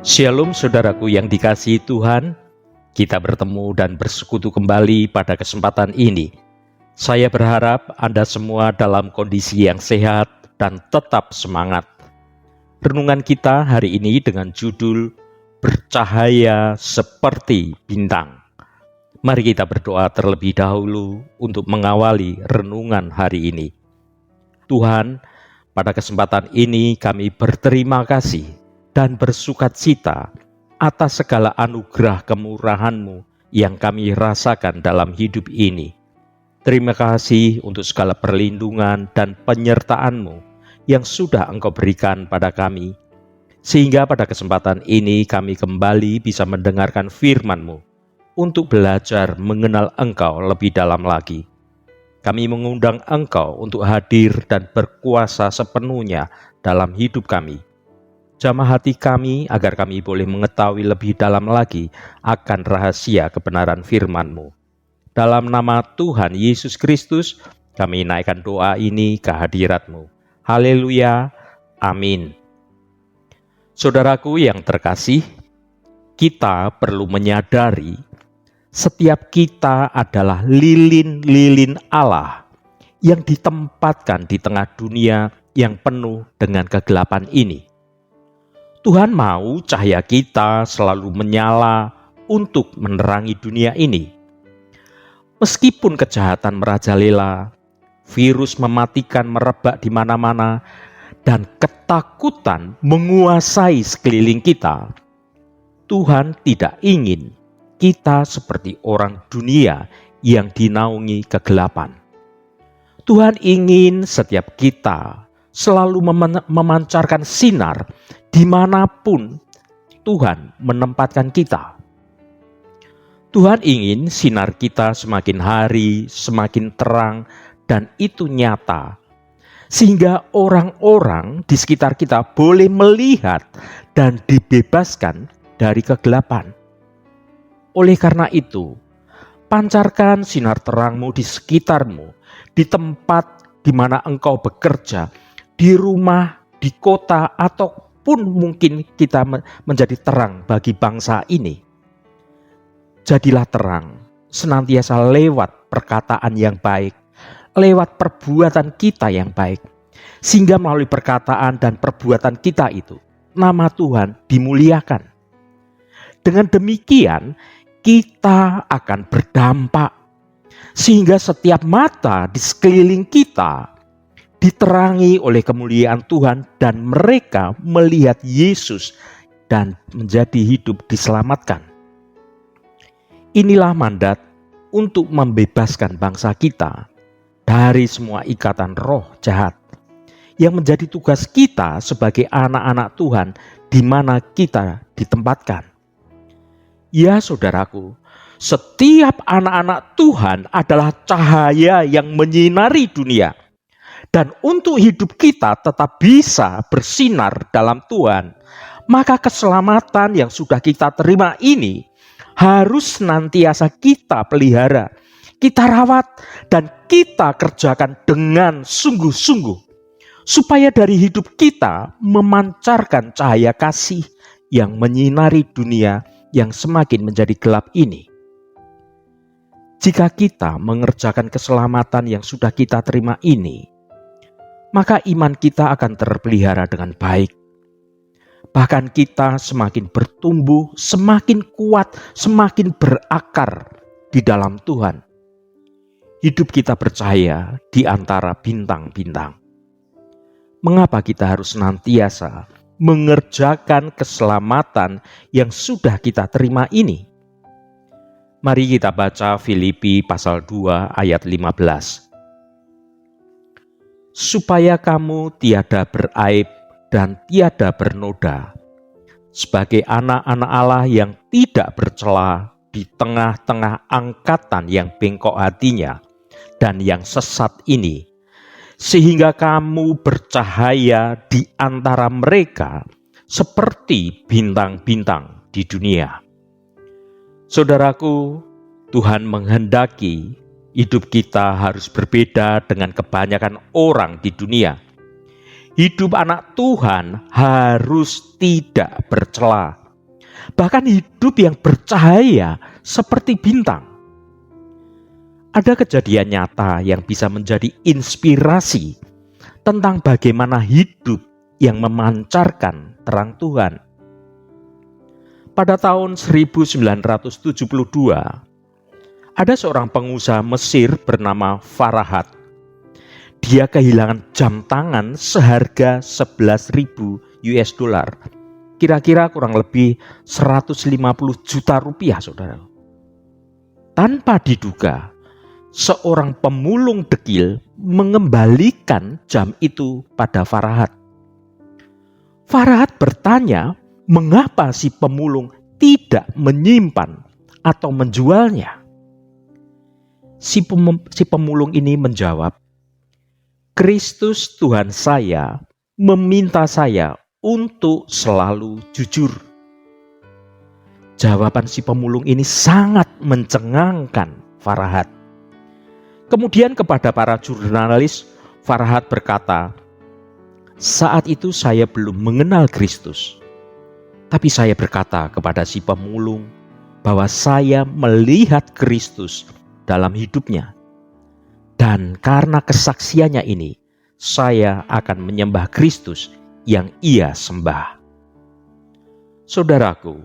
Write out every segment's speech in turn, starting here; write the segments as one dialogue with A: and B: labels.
A: Shalom saudaraku yang dikasihi Tuhan, kita bertemu dan bersekutu kembali pada kesempatan ini. Saya berharap Anda semua dalam kondisi yang sehat dan tetap semangat. Renungan kita hari ini dengan judul Bercahaya Seperti Bintang. Mari kita berdoa terlebih dahulu untuk mengawali renungan hari ini. Tuhan, pada kesempatan ini kami berterima kasih dan bersukacita atas segala anugerah kemurahan-Mu yang kami rasakan dalam hidup ini. Terima kasih untuk segala perlindungan dan penyertaan-Mu yang sudah Engkau berikan pada kami, sehingga pada kesempatan ini kami kembali bisa mendengarkan firman-Mu untuk belajar mengenal Engkau lebih dalam lagi. Kami mengundang Engkau untuk hadir dan berkuasa sepenuhnya dalam hidup kami. Jamah hati kami agar kami boleh mengetahui lebih dalam lagi akan rahasia kebenaran firman-Mu. Dalam nama Tuhan Yesus Kristus, kami naikkan doa ini ke hadirat-Mu. Haleluya, amin. Saudaraku yang terkasih, kita perlu menyadari setiap kita adalah lilin-lilin Allah yang ditempatkan di tengah dunia yang penuh dengan kegelapan ini. Tuhan mau cahaya kita selalu menyala untuk menerangi dunia ini. Meskipun kejahatan merajalela, virus mematikan merebak di mana-mana, dan ketakutan menguasai sekeliling kita, Tuhan tidak ingin kita seperti orang dunia yang dinaungi kegelapan. Tuhan ingin setiap kita selalu memancarkan sinar dimanapun Tuhan menempatkan kita. Tuhan ingin sinar kita semakin hari semakin terang dan itu nyata, sehingga orang-orang di sekitar kita boleh melihat dan dibebaskan dari kegelapan. Oleh karena itu, pancarkan sinar terang-Mu di sekitar-Mu, di tempat di mana Engkau bekerja, di rumah, di kota, ataupun mungkin kita menjadi terang bagi bangsa ini. Jadilah terang senantiasa lewat perkataan yang baik, lewat perbuatan kita yang baik, sehingga melalui perkataan dan perbuatan kita itu, nama Tuhan dimuliakan. Dengan demikian, kita akan berdampak, sehingga setiap mata di sekeliling kita diterangi oleh kemuliaan Tuhan dan mereka melihat Yesus dan menjadi hidup diselamatkan. Inilah mandat untuk membebaskan bangsa kita dari semua ikatan roh jahat yang menjadi tugas kita sebagai anak-anak Tuhan di mana kita ditempatkan. Ya saudaraku, setiap anak-anak Tuhan adalah cahaya yang menyinari dunia. Dan untuk hidup kita tetap bisa bersinar dalam Tuhan, maka keselamatan yang sudah kita terima ini harus senantiasa kita pelihara, kita rawat, dan kita kerjakan dengan sungguh-sungguh, supaya dari hidup kita memancarkan cahaya kasih yang menyinari dunia yang semakin menjadi gelap ini. Jika kita mengerjakan keselamatan yang sudah kita terima ini, maka iman kita akan terpelihara dengan baik. Bahkan kita semakin bertumbuh, semakin kuat, semakin berakar di dalam Tuhan. Hidup kita bercahaya di antara bintang-bintang. Mengapa kita harus senantiasa mengerjakan keselamatan yang sudah kita terima ini? Mari kita baca Filipi pasal 2 ayat 15. Supaya kamu tiada beraib dan tiada bernoda, sebagai anak-anak Allah yang tidak bercela di tengah-tengah angkatan yang bengkok hatinya dan yang sesat ini, sehingga kamu bercahaya di antara mereka seperti bintang-bintang di dunia. Saudaraku, Tuhan menghendaki hidup kita harus berbeda dengan kebanyakan orang di dunia. Hidup anak Tuhan harus tidak bercela. bahkan hidup yang bercahaya seperti bintang. Ada kejadian nyata yang bisa menjadi inspirasi tentang bagaimana hidup yang memancarkan terang Tuhan. Pada tahun 1972, ada seorang pengusaha Mesir bernama Farahat. Dia kehilangan jam tangan seharga 11.000 US dollar. Kira-kira kurang lebih 150 juta rupiah, saudara. Tanpa diduga, seorang pemulung dekil mengembalikan jam itu pada Farahat. Farahat bertanya, mengapa si pemulung tidak menyimpan atau menjualnya? Si pemulung ini menjawab, Kristus Tuhan saya meminta saya untuk selalu jujur. Jawaban si pemulung ini sangat mencengangkan Farahat. Kemudian kepada para jurnalis, Farahat berkata, saat itu saya belum mengenal Kristus. Tapi saya berkata kepada si pemulung bahwa saya melihat Kristus dalam hidupnya. Dan karena kesaksiannya ini, saya akan menyembah Kristus yang ia sembah. Saudaraku,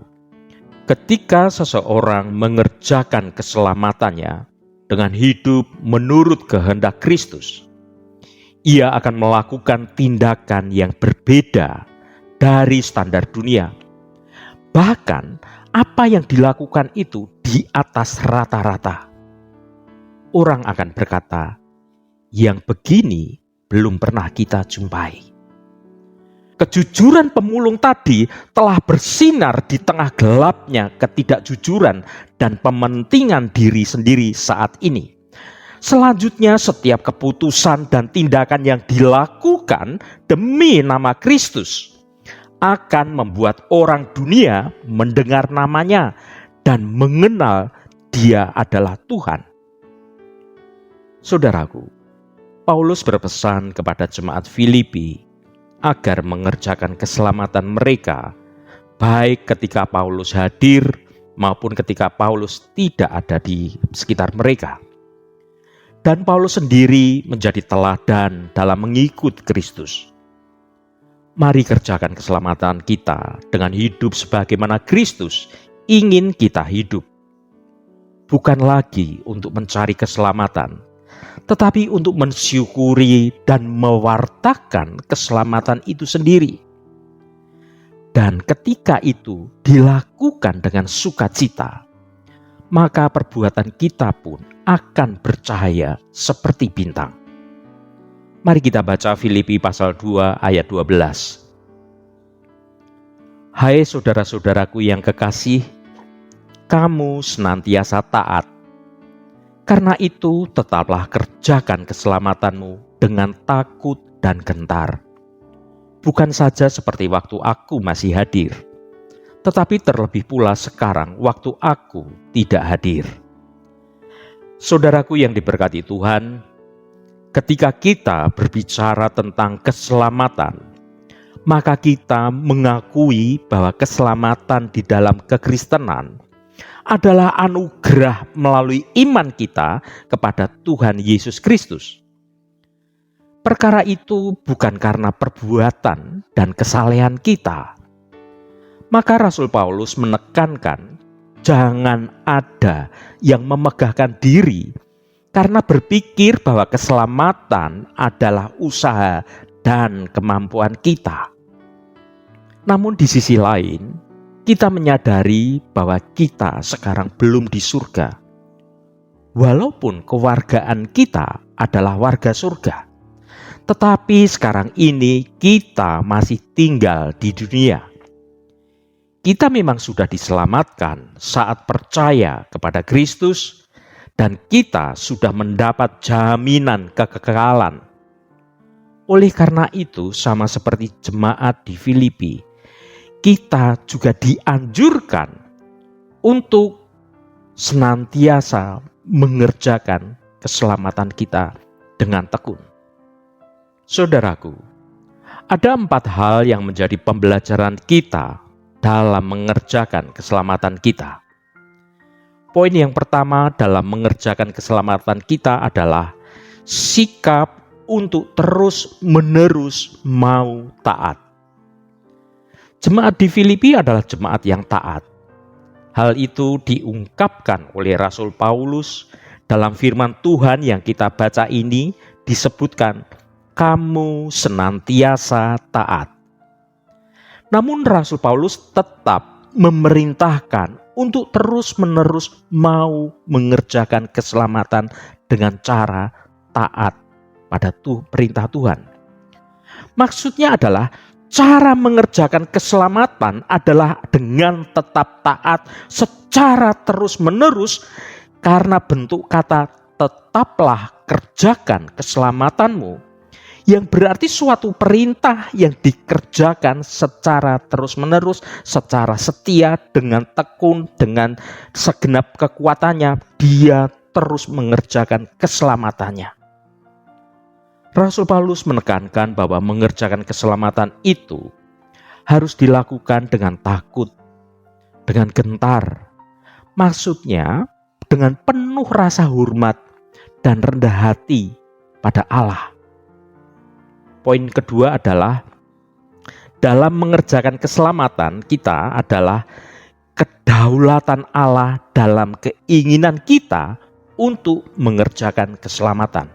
A: ketika seseorang mengerjakan keselamatannya dengan hidup menurut kehendak Kristus, ia akan melakukan tindakan yang berbeda dari standar dunia. Bahkan apa yang dilakukan itu di atas rata-rata. Orang akan berkata, yang begini belum pernah kita jumpai. Kejujuran pemulung tadi telah bersinar di tengah gelapnya ketidakjujuran dan pementingan diri sendiri saat ini. Selanjutnya, setiap keputusan dan tindakan yang dilakukan demi nama Kristus akan membuat orang dunia mendengar namanya dan mengenal Dia adalah Tuhan. Saudaraku, Paulus berpesan kepada jemaat Filipi agar mengerjakan keselamatan mereka, baik ketika Paulus hadir maupun ketika Paulus tidak ada di sekitar mereka. Dan Paulus sendiri menjadi teladan dalam mengikut Kristus. Mari kerjakan keselamatan kita dengan hidup sebagaimana Kristus ingin kita hidup. Bukan lagi untuk mencari keselamatan, tetapi untuk mensyukuri dan mewartakan keselamatan itu sendiri. Dan ketika itu dilakukan dengan sukacita, maka perbuatan kita pun akan bercahaya seperti bintang. Mari kita baca Filipi pasal 2 ayat 12. Hai saudara-saudaraku yang kekasih, kamu senantiasa taat. Karena itu tetaplah kerjakan keselamatanmu dengan takut dan gentar. Bukan saja seperti waktu aku masih hadir, tetapi terlebih pula sekarang waktu aku tidak hadir. Saudaraku yang diberkati Tuhan, ketika kita berbicara tentang keselamatan, maka kita mengakui bahwa keselamatan di dalam kekristenan adalah anugerah melalui iman kita kepada Tuhan Yesus Kristus. Perkara itu bukan karena perbuatan dan kesalehan kita. Maka Rasul Paulus menekankan, jangan ada yang memegahkan diri karena berpikir bahwa keselamatan adalah usaha dan kemampuan kita. Namun di sisi lain, kita menyadari bahwa kita sekarang belum di surga. Walaupun kewargaan kita adalah warga surga, tetapi sekarang ini kita masih tinggal di dunia. Kita memang sudah diselamatkan saat percaya kepada Kristus, dan kita sudah mendapat jaminan kekekalan. Oleh karena itu, sama seperti jemaat di Filipi, kita juga dianjurkan untuk senantiasa mengerjakan keselamatan kita dengan tekun. Saudaraku, ada 4 hal yang menjadi pembelajaran kita dalam mengerjakan keselamatan kita. Poin yang pertama dalam mengerjakan keselamatan kita adalah sikap untuk terus-menerus mau taat. Jemaat di Filipi adalah jemaat yang taat. Hal itu diungkapkan oleh Rasul Paulus dalam firman Tuhan yang kita baca ini, disebutkan, kamu senantiasa taat. Namun Rasul Paulus tetap memerintahkan untuk terus-menerus mau mengerjakan keselamatan dengan cara taat pada perintah Tuhan. Maksudnya adalah cara mengerjakan keselamatan adalah dengan tetap taat secara terus-menerus, karena bentuk kata tetaplah kerjakan keselamatanmu, yang berarti suatu perintah yang dikerjakan secara terus-menerus, secara setia, dengan tekun, dengan segenap kekuatannya, dia terus mengerjakan keselamatannya. Rasul Paulus menekankan bahwa mengerjakan keselamatan itu harus dilakukan dengan takut, dengan gentar. Maksudnya dengan penuh rasa hormat dan rendah hati pada Allah. Poin kedua adalah dalam mengerjakan keselamatan kita adalah kedaulatan Allah dalam keinginan kita untuk mengerjakan keselamatan.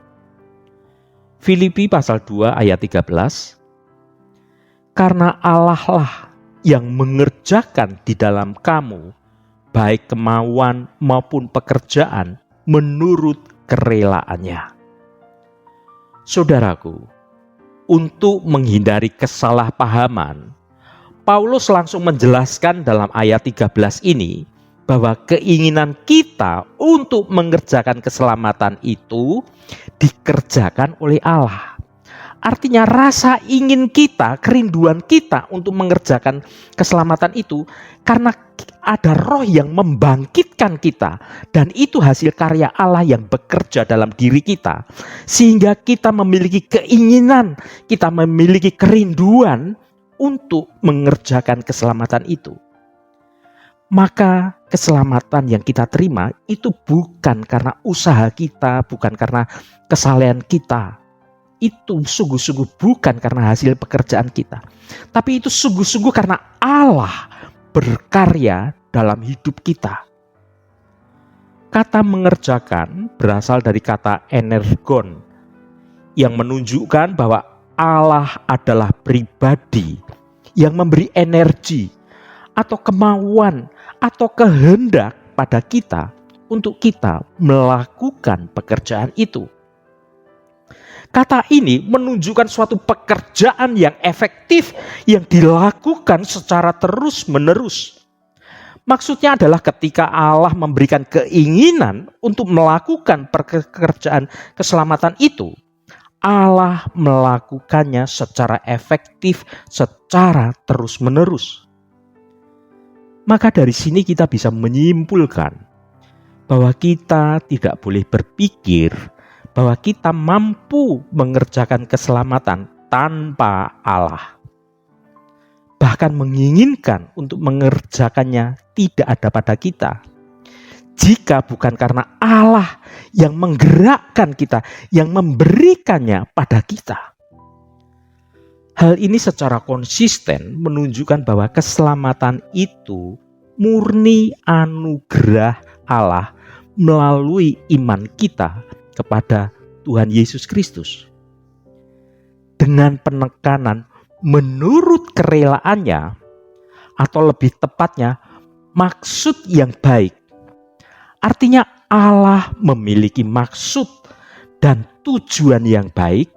A: Filipi pasal 2 ayat 13, karena Allah lah yang mengerjakan di dalam kamu baik kemauan maupun pekerjaan menurut kerelaannya. Saudaraku, untuk menghindari kesalahpahaman, Paulus langsung menjelaskan dalam ayat 13 ini bahwa keinginan kita untuk mengerjakan keselamatan itu dikerjakan oleh Allah. Artinya rasa ingin kita, kerinduan kita untuk mengerjakan keselamatan itu karena ada roh yang membangkitkan kita, dan itu hasil karya Allah yang bekerja dalam diri kita, sehingga kita memiliki keinginan, kita memiliki kerinduan untuk mengerjakan keselamatan itu. Maka keselamatan yang kita terima itu bukan karena usaha kita, bukan karena kesalehan kita. Itu sungguh-sungguh bukan karena hasil pekerjaan kita. Tapi itu sungguh-sungguh karena Allah berkarya dalam hidup kita. Kata mengerjakan berasal dari kata energon, yang menunjukkan bahwa Allah adalah pribadi yang memberi energi atau kemauan atau kehendak pada kita untuk kita melakukan pekerjaan itu. Kata ini menunjukkan suatu pekerjaan yang efektif yang dilakukan secara terus-menerus. Maksudnya adalah ketika Allah memberikan keinginan untuk melakukan pekerjaan keselamatan itu, Allah melakukannya secara efektif, secara terus-menerus. Maka dari sini kita bisa menyimpulkan bahwa kita tidak boleh berpikir bahwa kita mampu mengerjakan keselamatan tanpa Allah. Bahkan menginginkan untuk mengerjakannya tidak ada pada kita. Jika bukan karena Allah yang menggerakkan kita, yang memberikannya pada kita. Hal ini secara konsisten menunjukkan bahwa keselamatan itu murni anugerah Allah melalui iman kita kepada Tuhan Yesus Kristus. Dengan penekanan menurut kerelaannya, atau lebih tepatnya maksud yang baik. Artinya Allah memiliki maksud dan tujuan yang baik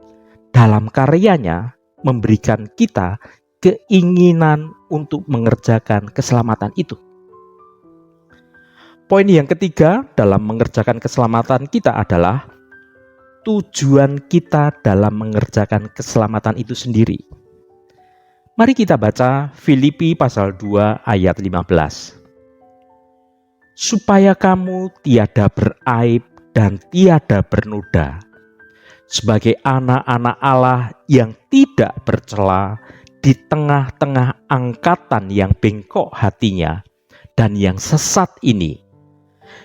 A: dalam karyanya memberikan kita keinginan untuk mengerjakan keselamatan itu. Poin yang ketiga dalam mengerjakan keselamatan kita adalah tujuan kita dalam mengerjakan keselamatan itu sendiri. Mari kita baca Filipi pasal 2 ayat 15. Supaya kamu tiada beraib dan tiada bernoda, sebagai anak-anak Allah yang tidak bercela di tengah-tengah angkatan yang bengkok hatinya dan yang sesat ini,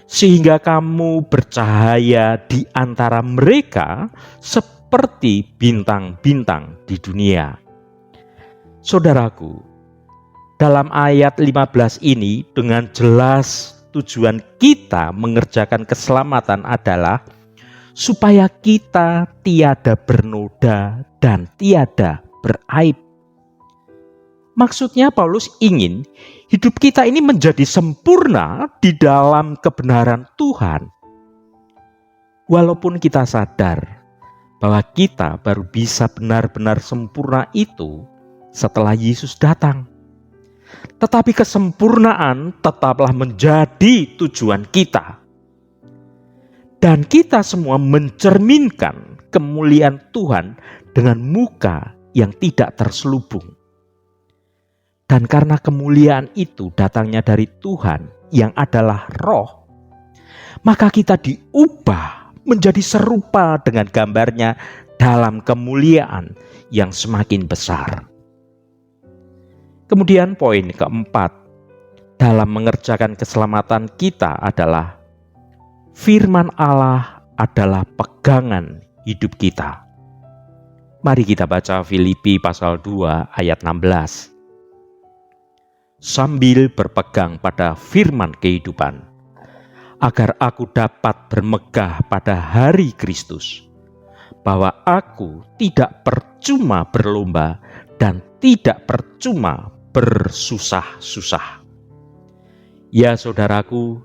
A: sehingga kamu bercahaya di antara mereka seperti bintang-bintang di dunia. Saudaraku, dalam ayat 15 ini dengan jelas tujuan kita mengerjakan keselamatan adalah supaya kita tiada bernoda dan tiada beraib. Maksudnya Paulus ingin hidup kita ini menjadi sempurna di dalam kebenaran Tuhan. Walaupun kita sadar bahwa kita baru bisa benar-benar sempurna itu setelah Yesus datang. Tetapi kesempurnaan tetaplah menjadi tujuan kita. Dan kita semua mencerminkan kemuliaan Tuhan dengan muka yang tidak terselubung. Dan karena kemuliaan itu datangnya dari Tuhan yang adalah Roh, maka kita diubah menjadi serupa dengan gambarnya dalam kemuliaan yang semakin besar. Kemudian poin keempat dalam mengerjakan keselamatan kita adalah firman Allah adalah pegangan hidup kita. Mari kita baca Filipi pasal 2 ayat 16. Sambil berpegang pada firman kehidupan, agar aku dapat bermegah pada hari Kristus, bahwa aku tidak percuma berlomba dan tidak percuma bersusah-susah. Ya saudaraku,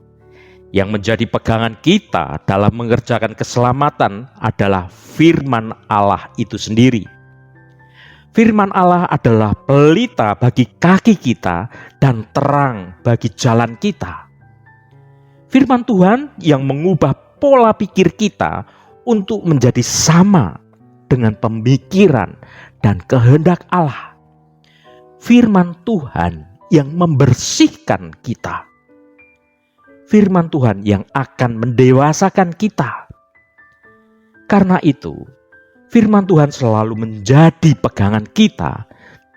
A: yang menjadi pegangan kita dalam mengerjakan keselamatan adalah firman Allah itu sendiri. Firman Allah adalah pelita bagi kaki kita dan terang bagi jalan kita. Firman Tuhan yang mengubah pola pikir kita untuk menjadi sama dengan pemikiran dan kehendak Allah. Firman Tuhan yang membersihkan kita. Firman Tuhan yang akan mendewasakan kita. Karena itu, firman Tuhan selalu menjadi pegangan kita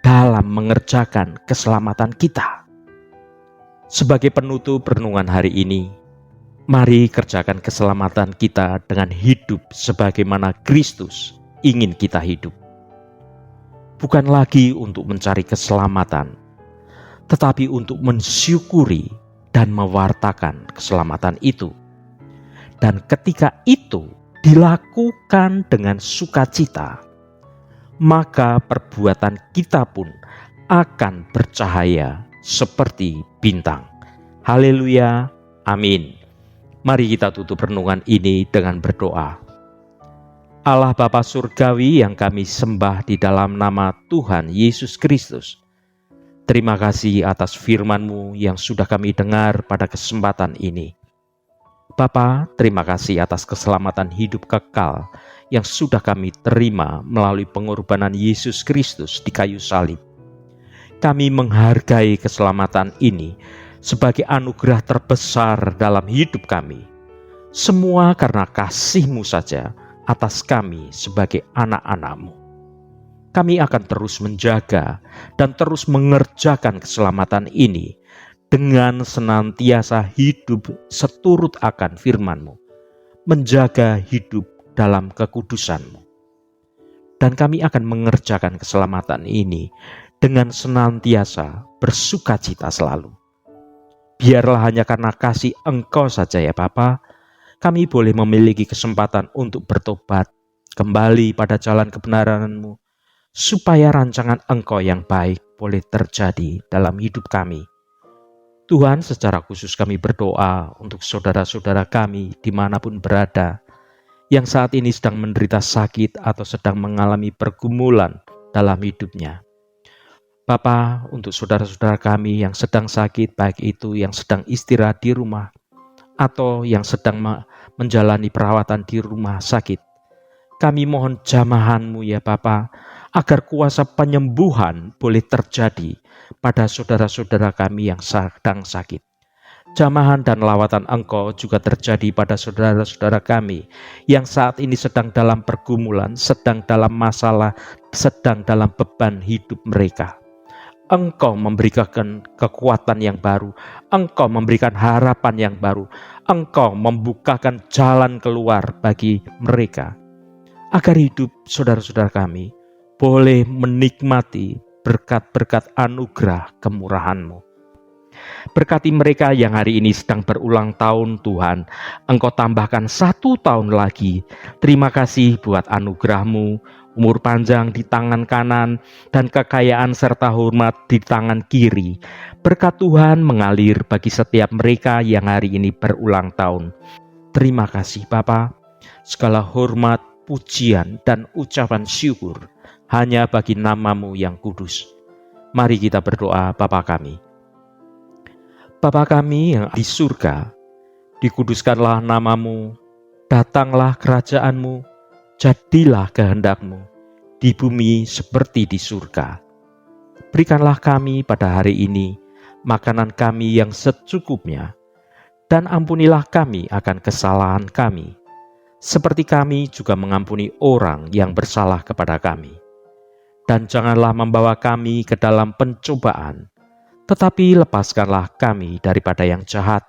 A: dalam mengerjakan keselamatan kita. Sebagai penutup renungan hari ini, mari kerjakan keselamatan kita dengan hidup sebagaimana Kristus ingin kita hidup. Bukan lagi untuk mencari keselamatan, tetapi untuk mensyukuri dan mewartakan keselamatan itu. Dan ketika itu dilakukan dengan sukacita, maka perbuatan kita pun akan bercahaya seperti bintang. Haleluya, amin. Mari kita tutup renungan ini dengan berdoa. Allah Bapa Surgawi yang kami sembah di dalam nama Tuhan Yesus Kristus, terima kasih atas firman-Mu yang sudah kami dengar pada kesempatan ini. Bapa, terima kasih atas keselamatan hidup kekal yang sudah kami terima melalui pengorbanan Yesus Kristus di kayu salib. Kami menghargai keselamatan ini sebagai anugerah terbesar dalam hidup kami. Semua karena kasih-Mu saja atas kami sebagai anak-anak-Mu. Kami akan terus menjaga dan terus mengerjakan keselamatan ini dengan senantiasa hidup seturut akan firman-Mu, menjaga hidup dalam kekudusan-Mu. Dan kami akan mengerjakan keselamatan ini dengan senantiasa bersukacita selalu. Biarlah hanya karena kasih Engkau saja ya Bapa, kami boleh memiliki kesempatan untuk bertobat, kembali pada jalan kebenaran-Mu, supaya rancangan Engkau yang baik boleh terjadi dalam hidup kami. Tuhan, secara khusus kami berdoa untuk saudara-saudara kami dimanapun berada, yang saat ini sedang menderita sakit atau sedang mengalami pergumulan dalam hidupnya. Bapa, untuk saudara-saudara kami yang sedang sakit, baik itu yang sedang istirahat di rumah, atau yang sedang menjalani perawatan di rumah sakit, kami mohon jamahan-Mu ya Bapa, agar kuasa penyembuhan boleh terjadi pada saudara-saudara kami yang sedang sakit. jamahan dan lawatan Engkau juga terjadi pada saudara-saudara kami yang saat ini sedang dalam pergumulan, sedang dalam masalah, sedang dalam beban hidup mereka. Engkau memberikan kekuatan yang baru, Engkau memberikan harapan yang baru, Engkau membukakan jalan keluar bagi mereka, agar hidup saudara-saudara kami boleh menikmati berkat-berkat anugerah kemurahan-Mu. Berkati mereka yang hari ini sedang berulang tahun Tuhan, Engkau tambahkan 1 tahun lagi. Terima kasih buat anugerah-Mu, umur panjang di tangan kanan, dan kekayaan serta hormat di tangan kiri. Berkat Tuhan mengalir bagi setiap mereka yang hari ini berulang tahun. Terima kasih Bapa. Segala hormat, pujian, dan ucapan syukur hanya bagi nama-Mu yang kudus. Mari kita berdoa. Bapa kami. Bapa kami yang di surga, dikuduskanlah nama-Mu, datanglah kerajaan-Mu, jadilah kehendak-Mu di bumi seperti di surga. Berikanlah kami pada hari ini makanan kami yang secukupnya, dan ampunilah kami akan kesalahan kami, seperti kami juga mengampuni orang yang bersalah kepada kami. Dan janganlah membawa kami ke dalam pencobaan, tetapi lepaskanlah kami daripada yang jahat,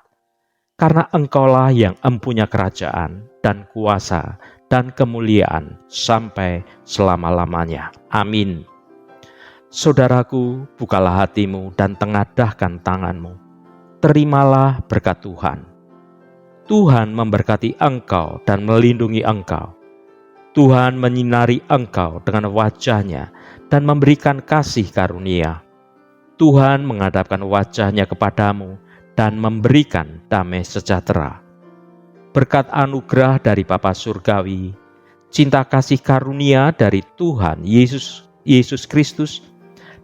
A: karena Engkaulah yang empunya kerajaan dan kuasa dan kemuliaan sampai selama-lamanya. Amin. Saudaraku, bukalah hatimu dan tengadahkan tanganmu. Terimalah berkat Tuhan. Tuhan memberkati engkau dan melindungi engkau. Tuhan menyinari engkau dengan wajah-Nya dan memberikan kasih karunia. Tuhan menghadapkan wajah-Nya kepadamu dan memberikan damai sejahtera. Berkat anugerah dari Bapa Surgawi, cinta kasih karunia dari Tuhan Yesus Kristus,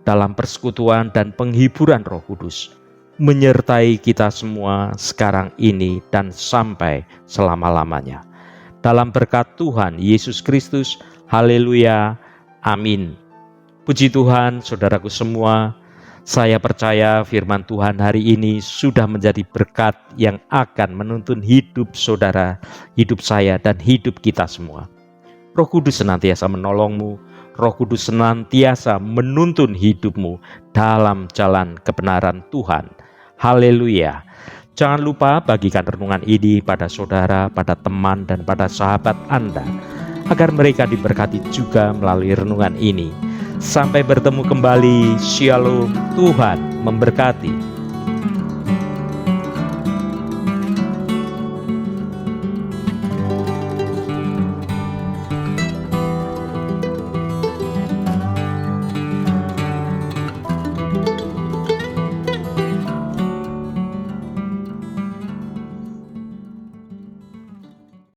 A: dalam persekutuan dan penghiburan Roh Kudus, menyertai kita semua sekarang ini dan sampai selama-lamanya. Dalam berkat Tuhan Yesus Kristus, haleluya, amin. Puji Tuhan, saudaraku semua. Saya percaya firman Tuhan hari ini sudah menjadi berkat yang akan menuntun hidup saudara, hidup saya, dan hidup kita semua. Roh Kudus senantiasa menolongmu, Roh Kudus senantiasa menuntun hidupmu dalam jalan kebenaran Tuhan. Haleluya. Jangan lupa bagikan renungan ini pada saudara, pada teman, dan pada sahabat Anda, agar mereka diberkati juga melalui renungan ini. Sampai bertemu kembali. Shalom. Tuhan memberkati.